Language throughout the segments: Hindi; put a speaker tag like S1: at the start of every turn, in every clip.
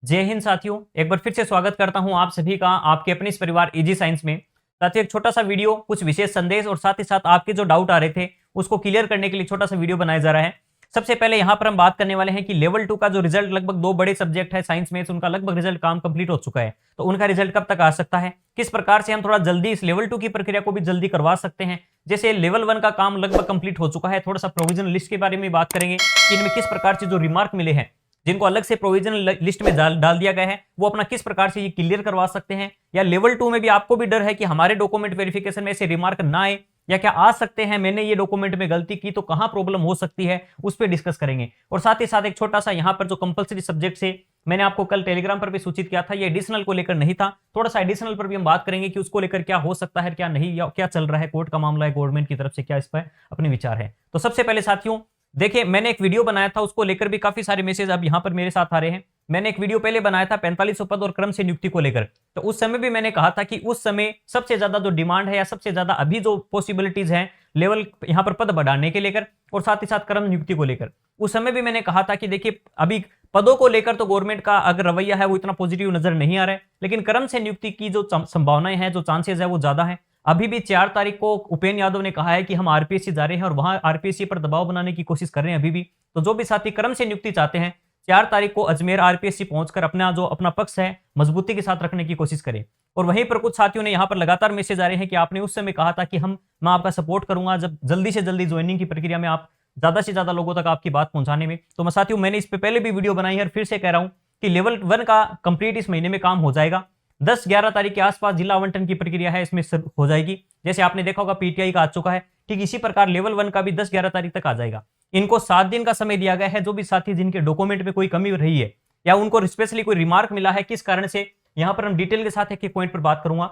S1: जय हिंद साथियों, एक बार फिर से स्वागत करता हूं आप सभी का आपके अपने इस परिवार इजी साइंस में। साथियों, एक छोटा सा वीडियो, कुछ विशेष संदेश और साथ ही साथ आपके जो डाउट आ रहे थे उसको क्लियर करने के लिए छोटा सा वीडियो बनाया जा रहा है। सबसे पहले यहां पर हम बात करने वाले हैं कि लेवल 2 का जो रिजल्ट लगभग 2 बड़े सब्जेक्ट है साइंस में, उनका लगभग रिजल्ट काम कंप्लीट हो चुका है। तो उनका रिजल्ट कब तक आ सकता है, किस प्रकार से हम थोड़ा जल्दी इस लेवल 2 की प्रक्रिया को भी जल्दी करवा सकते हैं। जैसे लेवल 1 का काम लगभग कंप्लीट हो चुका है, थोड़ा सा प्रोविजनल लिस्ट के बारे में बात करेंगे कि इनमें किस प्रकार से जो रिमार्क मिले हैं, जिनको अलग से प्रोविजनल लिस्ट में डाल दिया गया है, वो अपना किस प्रकार से ये क्लियर करवा सकते हैं। या लेवल 2 में भी आपको भी डर है कि हमारे डॉक्यूमेंट वेरिफिकेशन में ऐसे रिमार्क ना आए या क्या आ सकते हैं, मैंने ये डॉक्यूमेंट में गलती की तो कहां प्रॉब्लम हो सकती है, उस पर डिस्कस करेंगे। और साथ ही साथ एक छोटा सा यहां पर जो कंपलसरी सब्जेक्ट से मैंने आपको कल टेलीग्राम पर भी सूचित किया था, ये एडिशनल को लेकर नहीं था, थोड़ा सा एडिशनल पर भी हम बात करेंगे कि उसको लेकर क्या हो सकता है, क्या नहीं, या क्या चल रहा है, कोर्ट का मामला है, गवर्नमेंट की तरफ से क्या इस पर अपने विचार है। तो सबसे पहले साथियों देखिए, मैंने एक वीडियो बनाया था, उसको लेकर भी काफी सारे मैसेज अब यहां पर मेरे साथ आ रहे हैं। मैंने एक वीडियो पहले बनाया था 4500 पद और क्रम से नियुक्ति को लेकर। तो उस समय भी मैंने कहा था कि उस समय सबसे ज्यादा जो डिमांड है या सबसे ज्यादा अभी जो पॉसिबिलिटीज हैं लेवल यहां पर पद बढ़ाने के लेकर और साथ ही साथ क्रम नियुक्ति को लेकर, उस समय भी मैंने कहा था कि देखिए अभी पदों को लेकर तो गवर्नमेंट का अगर रवैया है वो इतना पॉजिटिव नजर नहीं आ रहा है, लेकिन क्रम से नियुक्ति की जो संभावनाएं हैं, जो चांसेस है वो ज्यादा है। अभी भी 4 तारीख को उपेंद्र यादव ने कहा है कि हम आरपीएससी जा रहे हैं और वहां आरपीएससी पर दबाव बनाने की कोशिश कर रहे हैं अभी भी। तो जो भी साथी क्रम से नियुक्ति चाहते हैं, 4 तारीख को अजमेर आरपीएससी पहुंचकर अपना पक्ष है मजबूती के साथ रखने की कोशिश करें। और वहीं पर कुछ साथियों ने यहां पर लगातार मैसेज आ रहे हैं कि आपने उस समय कहा था कि मैं आपका सपोर्ट करूंगा जब जल्दी से जल्दी ज्वाइनिंग की प्रक्रिया में आप ज्यादा से ज्यादा लोगों तक आपकी बात पहुंचाने में। तो मैं साथियों मैंने इस पे पहले भी वीडियो बनाई है और फिर से कह रहा हूं कि लेवल 1 का कंप्लीट इस महीने में काम हो जाएगा। 10-11 तारीख के आसपास जिला आवंटन की प्रक्रिया है इसमें हो जाएगी। जैसे आपने देखा होगा पीटीआई का आ चुका है, ठीक इसी प्रकार लेवल 1 का भी 10-11 तारीख तक आ जाएगा। इनको 7 दिन का समय दिया गया है। जो भी साथी जिनके डॉक्यूमेंट में कोई कमी रही है या उनको स्पेशली कोई रिमार्क मिला है किस कारण से, यहां पर हम डिटेल के साथ एक पॉइंट पर बात करूंगा।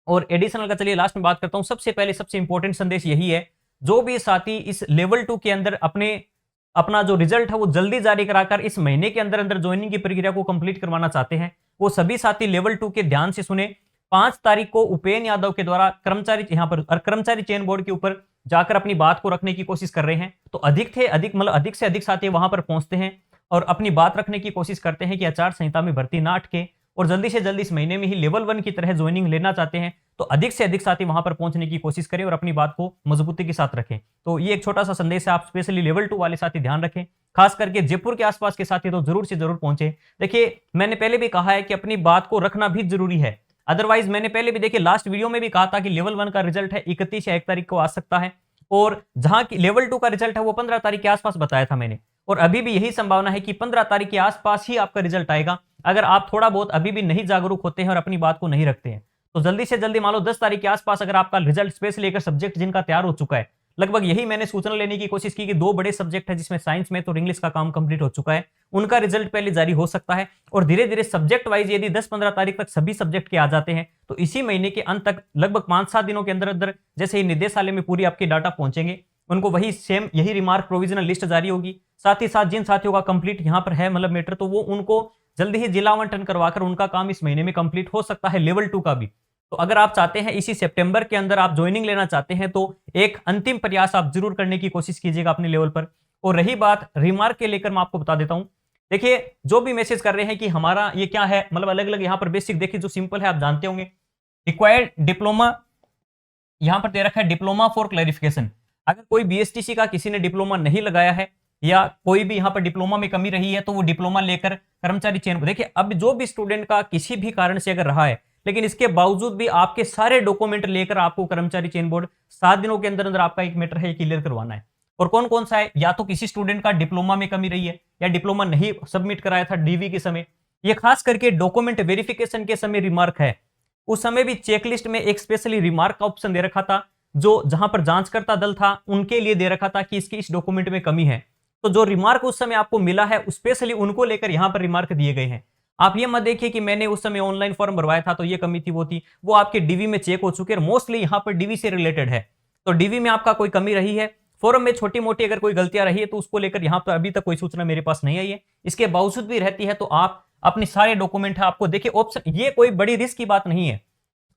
S1: और एडिशनल का चलिए लास्ट में बात करता हूं। सबसे पहले सबसे इंपॉर्टेंट संदेश यही है, जो भी साथी इस लेवल 2 के अंदर अपना जो रिजल्ट है वो जल्दी जारी कराकर इस महीने के अंदर अंदर ज्वाइनिंग की प्रक्रिया को कंप्लीट करवाना चाहते हैं, वो सभी साथी लेवल 2 के ध्यान से सुने। 5 तारीख को उपेंद्र यादव के द्वारा कर्मचारी चयन बोर्ड के ऊपर जाकर अपनी बात को रखने की कोशिश कर रहे हैं। तो अधिक से अधिक साथी वहां पर पहुंचते हैं और अपनी बात रखने की कोशिश करते हैं कि आचार संहिता में भर्ती ना अटके और जल्दी से जल्दी इस महीने में ही लेवल 1 की तरह ज्वाइनिंग लेना चाहते हैं। तो अधिक से अधिक साथी वहां पर पहुंचने की कोशिश करें और अपनी बात को मजबूती के साथ रखें। तो ये एक छोटा सा संदेश है, आप स्पेशली लेवल 2 वाले साथी ध्यान रखें, खास करके जयपुर के आसपास के साथी तो जरूर से जरूर पहुंचे। देखिए मैंने पहले भी कहा है कि अपनी बात को रखना भी जरूरी है, अदरवाइज मैंने पहले भी देखिए लास्ट वीडियो में भी कहा था कि लेवल 1 का रिजल्ट है 31 या 1 तारीख को आ सकता है, और जहां की लेवल 2 का रिजल्ट है वो 15 तारीख के आसपास बताया था मैंने। और अभी भी यही संभावना है कि 15 तारीख के आसपास ही आपका रिजल्ट आएगा, अगर आप थोड़ा बहुत अभी भी नहीं जागरूक होते हैं और अपनी बात को नहीं रखते हैं। तो जल्दी से जल्दी मान लो 10 तारीख के आसपास अगर आपका रिजल्ट स्पेस लेकर सब्जेक्ट जिनका तैयार हो चुका है, लगभग यही मैंने सूचना लेने की कोशिश की कि 2 बड़े सब्जेक्ट है जिसमें साइंस में तो इंग्लिश का काम कंप्लीट हो चुका है, उनका रिजल्ट पहले जारी हो सकता है। और धीरे धीरे सब्जेक्ट वाइज यदि 10-15 तारीख तक सभी सब्जेक्ट के आ जाते हैं तो इसी महीने के अंत तक लगभग 5-7 दिनों के अंदर अंदर जैसे ही निदेशालय में पूरी आपकी डाटा पहुंचेंगे, उनको वही सेम यही रिमार्क प्रोविजनल लिस्ट जारी होगी। साथ ही साथ जिन साथियों का कंप्लीट यहां पर है मैटर, तो वो उनको जल्दी ही जिला आवंटन करवाकर उनका काम इस महीने में कंप्लीट हो सकता है लेवल 2 का भी। तो अगर आप चाहते हैं इसी सितंबर के अंदर आप ज्वाइनिंग लेना चाहते हैं तो एक अंतिम प्रयास आप जरूर करने की कोशिश कीजिएगा अपने लेवल पर। और रही बात रिमार्क के लेकर, मैं आपको बता देता हूं। देखिए जो भी मैसेज कर रहे हैं कि हमारा ये क्या है, अलग अलग यहां पर बेसिक देखिए जो सिंपल है आप जानते होंगे, रिक्वायर्ड डिप्लोमा यहां पर दे रखा है डिप्लोमा फॉर क्लैरिफिकेशन। अगर कोई बीएसटीसी का किसी ने डिप्लोमा नहीं लगाया है या कोई भी यहां पर डिप्लोमा में कमी रही है तो वो डिप्लोमा लेकर कर्मचारी चयन को देखिए। अब जो भी स्टूडेंट का किसी भी कारण से अगर रहा है, लेकिन इसके बावजूद भी आपके सारे डॉक्यूमेंट लेकर आपको कर्मचारी चयन बोर्ड 7 दिनों के अंदर अंदर आपका एक मैटर है क्लियर करवाना है। और कौन कौन सा है, या तो किसी स्टूडेंट का डिप्लोमा में कमी रही है या डिप्लोमा नहीं सबमिट कराया था डीवी के समय, ये खास करके डॉक्यूमेंट वेरिफिकेशन के समय रिमार्क है। उस समय भी चेकलिस्ट में एक स्पेशली रिमार्क का ऑप्शन दे रखा था, जो जहां पर जांचकर्ता दल था उनके लिए दे रखा था कि इसकी इस डॉक्यूमेंट में कमी है। तो जो रिमार्क उस समय आपको मिला है स्पेशली उनको लेकर यहां पर रिमार्क दिए गए हैं। आप ये मत देखिए कि मैंने उस समय ऑनलाइन फॉर्म भरवाया था तो ये कमी थी वो थी, वो आपके डीवी में चेक हो चुके हैं। मोस्टली यहां पर डीवी से रिलेटेड है, तो डीवी में आपका कोई कमी रही है, फॉर्म में छोटी मोटी अगर कोई गलतियां रही है तो उसको लेकर यहां पर अभी तक कोई सूचना मेरे पास नहीं आई है। इसके बावजूद भी रहती है तो आप अपने सारे डॉक्यूमेंट है आपको देखिए ऑप्शन, ये कोई बड़ी रिस्क की बात नहीं है।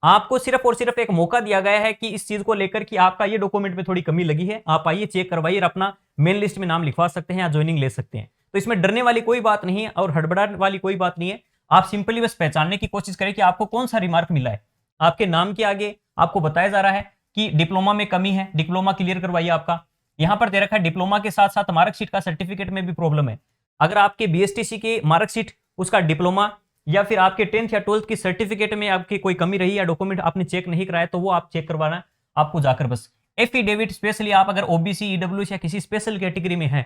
S1: आपको सिर्फ और सिर्फ एक मौका दिया गया है कि इस चीज को लेकर कि आपका ये डॉक्यूमेंट में थोड़ी कमी लगी है, आप आइए चेक करवाइए और अपना मेन लिस्ट में नाम लिखवा सकते हैं या ज्वाइनिंग ले सकते हैं। तो इसमें डरने वाली कोई बात नहीं है और हड़बड़ाने वाली कोई बात नहीं है। आप सिंपली बस पहचानने की कोशिश करें कि आपको कौन सा रिमार्क मिला है। आपके नाम के आगे आपको बताया जा रहा है कि डिप्लोमा में कमी है, डिप्लोमा क्लियर करवाइए आपका। यहां पर दे रखा है डिप्लोमा के साथ साथ मार्कशीट का सर्टिफिकेट में भी प्रॉब्लम है। अगर आपके बीएसटीसी की मार्कशीट, उसका डिप्लोमा या फिर आपके 10th या 12th की सर्टिफिकेट में आपकी कोई कमी रही या डॉक्यूमेंट आपने चेक नहीं कराया, तो वो आप चेक करवाना आपको जाकर बस। एफिडेविट स्पेशली आप अगर ओबीसी, ईडब्ल्यूएस या किसी स्पेशल कैटेगरी में है,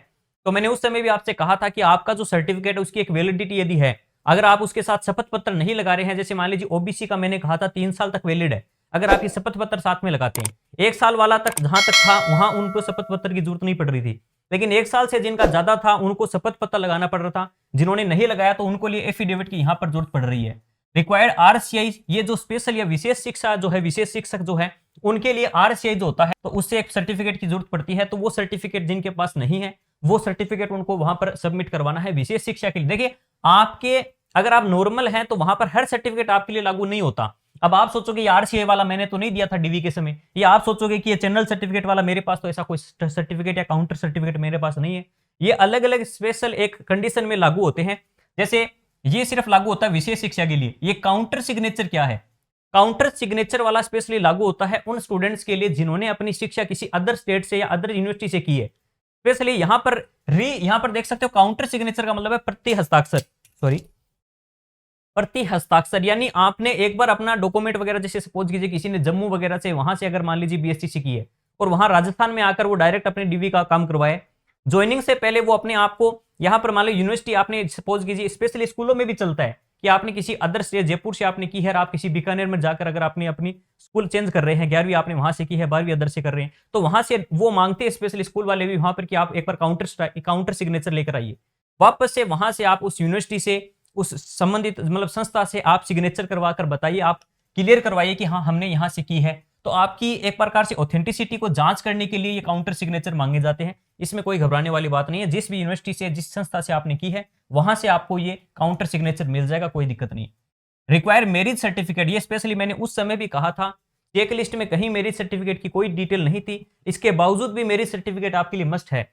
S1: तो मैंने उस समय भी आपसे कहा था कि आपका जो सर्टिफिकेट है उसकी एक वैलिडिटी यदि है, अगर आप उसके साथ शपथ पत्र नहीं लगा रहे हैं, जैसे मान लीजिए ओबीसी का मैंने कहा था 3 साल तक वैलिड है, अगर आप ये शपथ पत्र साथ में लगाते हैं, 1 साल वाला तक जहां तक था वहां उनको शपथ पत्र की जरूरत नहीं पड़ रही थी, लेकिन 1 साल से जिनका ज्यादा था उनको शपथ पत्र लगाना पड़ रहा था। जिन्होंने नहीं लगाया तो उनको लिए एफिडेविट की यहां पर जरूरत पड़ रही है। रिक्वायर्ड आरसीआई, ये जो स्पेशल या विशेष शिक्षा जो है, विशेष शिक्षक जो है उनके लिए आरसीआई जो होता है, तो उससे एक सर्टिफिकेट की जरूरत पड़ती है। तो वो सर्टिफिकेट जिनके पास नहीं है, वो सर्टिफिकेट उनको वहां पर सबमिट करवाना है विशेष शिक्षा के लिए। देखिए, आपके अगर आप नॉर्मल हैं तो वहां पर हर सर्टिफिकेट आपके लिए लागू नहीं होता। अब आप सोचोगे ये आरसीआई वाला मैंने तो नहीं दिया था डीवी के समय, या आप सोचोगे कि ये जनरल सर्टिफिकेट वाला मेरे पास तो ऐसा कोई सर्टिफिकेट या काउंटर सर्टिफिकेट मेरे पास नहीं है। ये अलग अलग स्पेशल एक कंडीशन में लागू होते हैं। जैसे ये सिर्फ लागू होता है विशेष शिक्षा के लिए। ये काउंटर सिग्नेचर क्या है? काउंटर सिग्नेचर वाला स्पेशली लागू होता है उन स्टूडेंट्स के लिए जिन्होंने अपनी शिक्षा किसी अदर स्टेट से या अदर यूनिवर्सिटी से की है। स्पेशली यहां पर देख सकते हो काउंटर सिग्नेचर का मतलब है प्रति हस्ताक्षर, प्रति हस्ताक्षर। यानी आपने एक बार अपना डॉक्यूमेंट वगैरह, जैसे सपोज कीजिए किसी ने जम्मू वगैरह से, वहां से अगर मान लीजिए बीएसटीसी की है और वहां राजस्थान में आकर वो डायरेक्ट अपने डीवी का काम करवाए, ज्वाइनिंग से पहले वो अपने आप को यहां पर मान लो यूनिवर्सिटी आपने सपोज कीजिए, स्पेशली स्कूलों में भी चलता है कि आपने किसी अदर स्टेट, जयपुर से आपने की है, आप किसी बीकानेर में जाकर अगर आपने अपनी स्कूल चेंज कर रहे हैं, 11वीं आपने वहां से की है, 12वीं अदर से कर रहे हैं, तो वहां से वो मांगते हैं स्पेशली स्कूल वाले भी वहां पर कि आप एक बार काउंटर सिग्नेचर लेकर आइए। वापस से वहां से आप उस यूनिवर्सिटी से, उस संबंधित मतलब संस्था से आप सिग्नेचर करवा कर बताइए, आप क्लियर करवाइए कि हाँ हमने यहां से की है। तो आपकी एक प्रकार से ऑथेंटिसिटी को जांच करने के लिए ये काउंटर सिग्नेचर मांगे जाते हैं। इसमें कोई घबराने वाली बात नहीं है। जिस भी यूनिवर्सिटी से, जिस संस्था से आपने की है, वहां से आपको ये काउंटर सिग्नेचर मिल जाएगा, कोई दिक्कत नहीं। रिक्वायर मैरिज सर्टिफिकेट, ये स्पेशली मैंने उस समय भी कहा था, चेक लिस्ट में कहीं मैरिज सर्टिफिकेट की कोई डिटेल नहीं थी, इसके बावजूद भी मैरिज सर्टिफिकेट आपके लिए मस्ट है।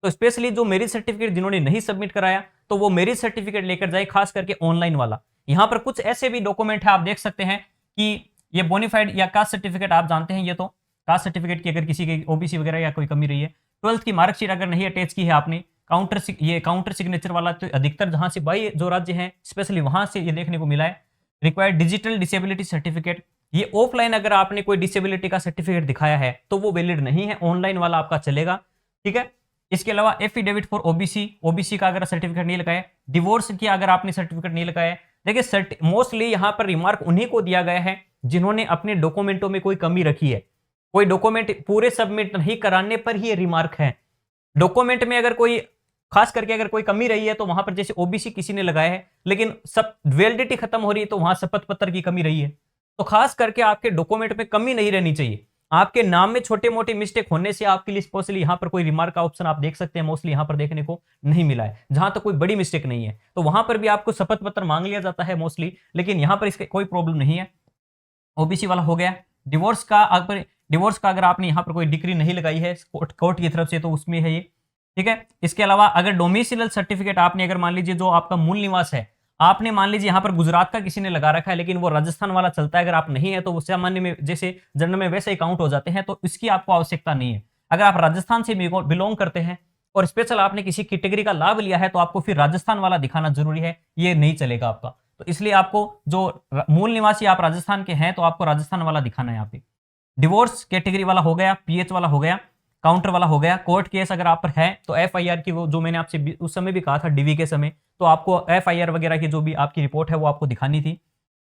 S1: तो स्पेशली जो मैरिज सर्टिफिकेट जिन्होंने नहीं सबमिट कराया, तो वो मैरिज सर्टिफिकेट लेकर जाए, खास करके ऑनलाइन वाला। यहां पर कुछ ऐसे भी डॉक्यूमेंट है, आप देख सकते हैं कि ये बोनीफाइड या कास्ट सर्टिफिकेट आप जानते हैं, ये तो कास्ट सर्टिफिकेट की अगर किसी की ओबीसी वगैरह या कोई कमी रही है, 12th की मार्कशीट अगर नहीं अटैच की है आपने, काउंटर सिग्नेचर वाला, तो अधिकतर जहां से भाई जो राज्य हैं स्पेशली वहां से ये देखने को मिला है। रिक्वायर्ड डिजिटल डिसेबिलिटी सर्टिफिकेट, ये ऑफलाइन अगर आपने कोई डिसेबिलिटी का सर्टिफिकेट दिखाया है तो वो वैलिड नहीं है, ऑनलाइन वाला आपका चलेगा, ठीक है। इसके अलावा एफिडेविट फॉर ओबीसी का अगर सर्टिफिकेट नहीं लगाया, डिवोर्स की अगर आपने सर्टिफिकेट नहीं लगाया, देखिए मोस्टली यहां पर रिमार्क उन्हीं को दिया गया है जिन्होंने अपने डॉक्यूमेंटों में कोई कमी रखी है। कोई डॉक्यूमेंट पूरे सबमिट नहीं कराने पर ही ये रिमार्क है। डॉक्यूमेंट में अगर कोई, खास करके अगर कोई कमी रही है, तो वहां पर जैसे ओबीसी किसी ने लगाया है लेकिन सब वैलिडिटी खत्म हो रही है, तो वहां शपथ पत्र की कमी रही है। तो खास करके आपके डॉक्यूमेंट में कमी नहीं रहनी चाहिए। आपके नाम में छोटे मोटे मिस्टेक होने से आपके लिए स्पेशली यहां पर कोई रिमार्क का ऑप्शन आप देख सकते हैं, मोस्टली यहां पर देखने को नहीं मिला है। जहां तक कोई बड़ी मिस्टेक नहीं है तो वहां पर भी आपको शपथ पत्र मांग लिया जाता है मोस्टली, लेकिन यहां पर इसके कोई प्रॉब्लम नहीं है। ओबीसी वाला हो गया। डिवोर्स का अगर आपने यहां पर कोई डिग्री नहीं लगाई है कोर्ट की तरफ से, तो उसमें है ये, ठीक है। इसके अलावा अगर डोमिसिलल सर्टिफिकेट आपने, अगर मान लीजिए जो आपका मूल निवास है, आपने मान लीजिए यहां पर गुजरात का किसी ने लगा रखा है लेकिन वो राजस्थान वाला चलता है, अगर आप नहीं है तो वो सामान्य में जैसे जनरल में वैसे ही काउंट हो जाते हैं, तो इसकी आपको आवश्यकता नहीं है। अगर आप राजस्थान से बिलोंग करते हैं और स्पेशल आपने किसी कैटेगरी का लाभ लिया है, तो आपको फिर राजस्थान वाला दिखाना जरूरी है, ये नहीं चलेगा आपका। तो इसलिए आपको जो मूल निवासी आप राजस्थान के हैं तो आपको राजस्थान वाला दिखाना है यहाँ पे। डिवोर्स कैटेगरी वाला हो गया, पीएच वाला हो गया, काउंटर वाला हो गया। कोर्ट केस अगर आप पर है तो एफआईआर की, वो जो मैंने आपसे उस समय भी कहा था डीवी के समय, तो आपको एफआईआर वगैरह की जो भी आपकी रिपोर्ट है वो आपको दिखानी थी।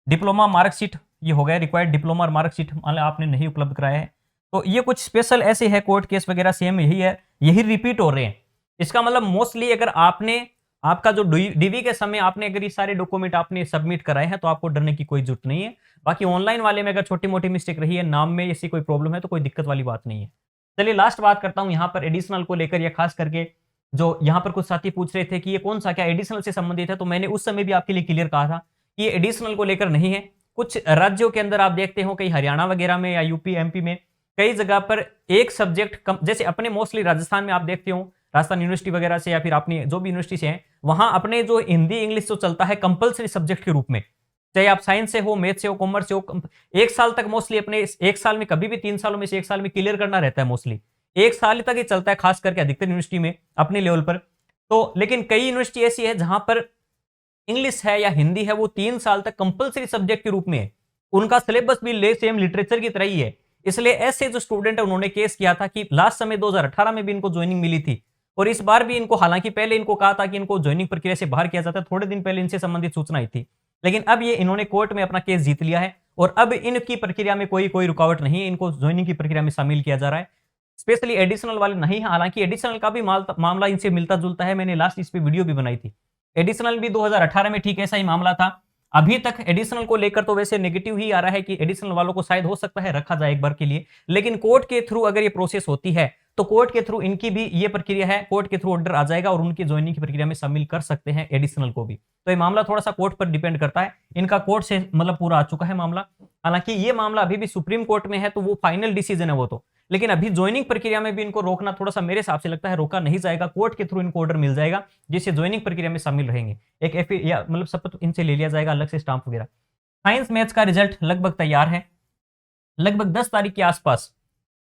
S1: डिप्लोमा मार्कशीट ये हो गया, रिक्वायर्ड डिप्लोमा मार्कशीट मान आपने नहीं उपलब्ध कराया है, तो ये कुछ स्पेशल ऐसे है कोर्ट केस वगैरह सेम यही है, यही रिपीट हो रहे हैं। इसका मतलब मोस्टली अगर आपने आपका जो डीवी के समय आपने अगर ये सारे डॉक्यूमेंट आपने सबमिट कराए हैं तो आपको डरने की कोई जरूरत नहीं है। बाकी ऑनलाइन वाले में अगर छोटी मोटी मिस्टेक रही है, नाम में ऐसी कोई प्रॉब्लम है, तो कोई दिक्कत वाली बात नहीं है। चलिए लास्ट बात करता हूं यहाँ पर एडिशनल को लेकर, या खास करके जो यहाँ पर कुछ साथी पूछ रहे थे कि ये कौन सा क्या एडिशनल से संबंधित है, तो मैंने उस समय भी आपके लिए क्लियर कहा था कि ये एडिशनल को लेकर नहीं है। कुछ राज्यों के अंदर आप देखते हो, कहीं हरियाणा वगैरह में या यूपी एमपी में कई जगह पर एक सब्जेक्ट कम, जैसे अपने मोस्टली राजस्थान में आप देखते हो, राजस्थान यूनिवर्सिटी वगैरह से या फिर अपनी जो भी यूनिवर्सिटी से हैं, वहां अपने जो हिंदी इंग्लिश जो चलता है कंपलसरी सब्जेक्ट के रूप में, चाहे आप साइंस से हो, मैथ से हो, कॉमर्स से हो, एक साल तक मोस्टली अपने एक साल में, कभी भी 3 सालों में से एक साल में क्लियर करना रहता है मोस्टली, एक साल तक ही चलता है खास करके अधिकतर यूनिवर्सिटी में अपने लेवल पर। तो लेकिन कई यूनिवर्सिटी ऐसी है जहां पर इंग्लिश है या हिंदी है वो 3 साल तक कंपलसरी सब्जेक्ट के रूप में है, उनका सिलेबस भी सेम लिटरेचर की तरह ही है। इसलिए ऐसे जो स्टूडेंट है उन्होंने केस किया था कि लास्ट समय 2018 में भी इनको ज्वाइनिंग मिली थी और इस बार भी इनको, हालांकि पहले इनको कहा था कि इनको ज्वाइनिंग प्रक्रिया से बाहर किया जाता है, थोड़े दिन पहले इनसे संबंधित सूचना आई थी, लेकिन अब ये इन्होंने कोर्ट में अपना केस जीत लिया है और अब इनकी प्रक्रिया में कोई रुकावट नहीं है, इनको ज्वाइनिंग की प्रक्रिया में शामिल किया जा रहा है। स्पेशली एडिशनल वाले नहीं है, हालांकि एडिशनल का भी मामला इनसे मिलता जुलता है, मैंने लास्ट इस पे वीडियो भी बनाई थी। एडिशनल भी 2018 में ठीक ऐसा ही मामला था। अभी तक एडिशनल को लेकर तो वैसे नेगेटिव ही आ रहा है कि एडिशनल वालों को शायद हो सकता है रखा जाए एक बार के लिए, लेकिन कोर्ट के थ्रू अगर ये प्रोसेस होती है तो कोर्ट के थ्रू इनकी भी ये प्रक्रिया है, कोर्ट के थ्रू ऑर्डर आ जाएगा और उनकी ज्वाइनिंग की प्रक्रिया में शामिल कर सकते हैं एडिशनल को भी। तो ये मामला थोड़ा सा कोर्ट पर डिपेंड करता है, इनका कोर्ट से मतलब पूरा आ चुका है मामला, हालांकि ये मामला अभी भी सुप्रीम कोर्ट में है तो वो फाइनल डिसीजन है वो तो, लेकिन अभी ज्वाइनिंग प्रक्रिया में भी इनको रोकना थोड़ा सा मेरे हिसाब से लगता है रोका नहीं जाएगा, कोर्ट के थ्रू इनको ऑर्डर मिल जाएगा जिससे ज्वाइनिंग प्रक्रिया में शामिल रहेंगे, एक एफ या मतलब शपथ इनसे ले लिया जाएगा अलग से स्टाम्प वगैरह। साइंस मैथ्स का रिजल्ट लगभग तैयार है, लगभग 10 तारीख के आसपास,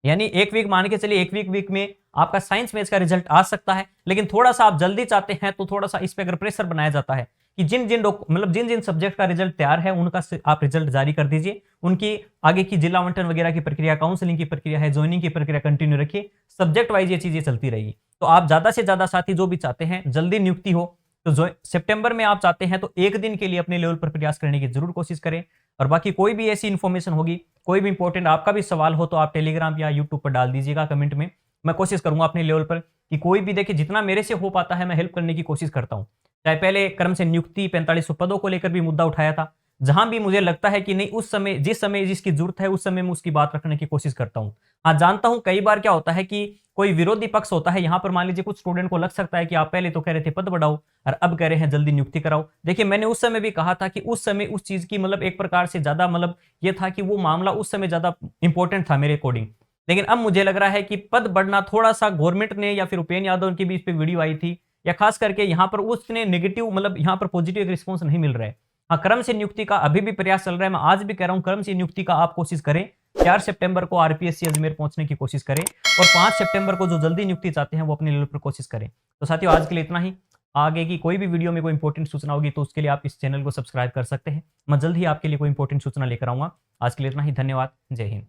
S1: यानी एक वीक मान के चलिए, एक वीक में आपका साइंस मैथ्स का रिजल्ट आ सकता है। लेकिन थोड़ा सा आप जल्दी चाहते हैं तो थोड़ा सा इस पे अगर प्रेशर बनाया जाता है कि जिन जिन सब्जेक्ट का रिजल्ट तैयार है उनका आप रिजल्ट जारी कर दीजिए, उनकी आगे की जिला आवंटन वगैरह की प्रक्रिया, काउंसलिंग की प्रक्रिया है, ज्वाइनिंग की प्रक्रिया कंटिन्यू रखिए, सब्जेक्ट वाइज ये चीजें चलती रहेगी। तो आप ज्यादा से ज्यादा साथी जो भी चाहते हैं जल्दी नियुक्ति हो, तो सितंबर में आप चाहते हैं तो एक दिन के लिए अपने लेवल पर प्रयास करने की जरूर कोशिश करें। और बाकी कोई भी ऐसी इन्फॉर्मेशन होगी, कोई भी इंपॉर्टेंट आपका भी सवाल हो तो आप टेलीग्राम या यूट्यूब पर डाल दीजिएगा कमेंट में, मैं कोशिश करूंगा अपने लेवल पर कि कोई भी देखिए जितना मेरे से हो पाता है मैं हेल्प करने की कोशिश करता हूं। चाहे पहले क्रम से नियुक्ति 4500 पदों को लेकर भी मुद्दा उठाया था, जहां भी मुझे लगता है कि नहीं उस समय जिसकी जरूरत है उस समय मैं उसकी बात रखने की कोशिश करता हूं। हाँ, जानता हूं कई बार क्या होता है कि कोई विरोधी पक्ष होता है, यहां पर मान लीजिए कुछ स्टूडेंट को लग सकता है कि आप पहले तो कह रहे थे पद बढ़ाओ और अब कह रहे हैं जल्दी नियुक्ति कराओ। देखिए मैंने उस समय भी कहा था कि उस समय उस चीज की मतलब एक प्रकार से ज्यादा मतलब ये था कि वो मामला उस समय ज्यादा इंपॉर्टेंट था मेरे अकॉर्डिंग, लेकिन अब मुझे लग रहा है कि पद बढ़ना थोड़ा सा गवर्नमेंट ने या फिर उपेन्द्र यादव की भी इस पे वीडियो आई थी, या खास करके यहाँ पर उसने नेगेटिव मतलब यहाँ पर पॉजिटिव रिस्पॉन्स नहीं मिल रहा है। हाँ, क्रम से नियुक्ति का अभी भी प्रयास चल रहा है, मैं आज भी कह रहा हूँ क्रम से नियुक्ति का आप कोशिश करें, 4 सितंबर को आरपीएससी अजमेर पहुंचने की कोशिश करें और 5 सितंबर को जो जल्दी नियुक्ति चाहते हैं वो अपने लेवल पर कोशिश करें। तो साथियों आज के लिए इतना ही, आगे की कोई भी वीडियो में कोई इंपॉर्टेंट सूचना होगी तो उसके लिए आप इस चैनल को सब्सक्राइब कर सकते हैं, मैं जल्द ही आपके लिए कोई इंपॉर्टेंट सूचना लेकर आऊंगा। आज के लिए इतना ही, धन्यवाद, जय हिंद।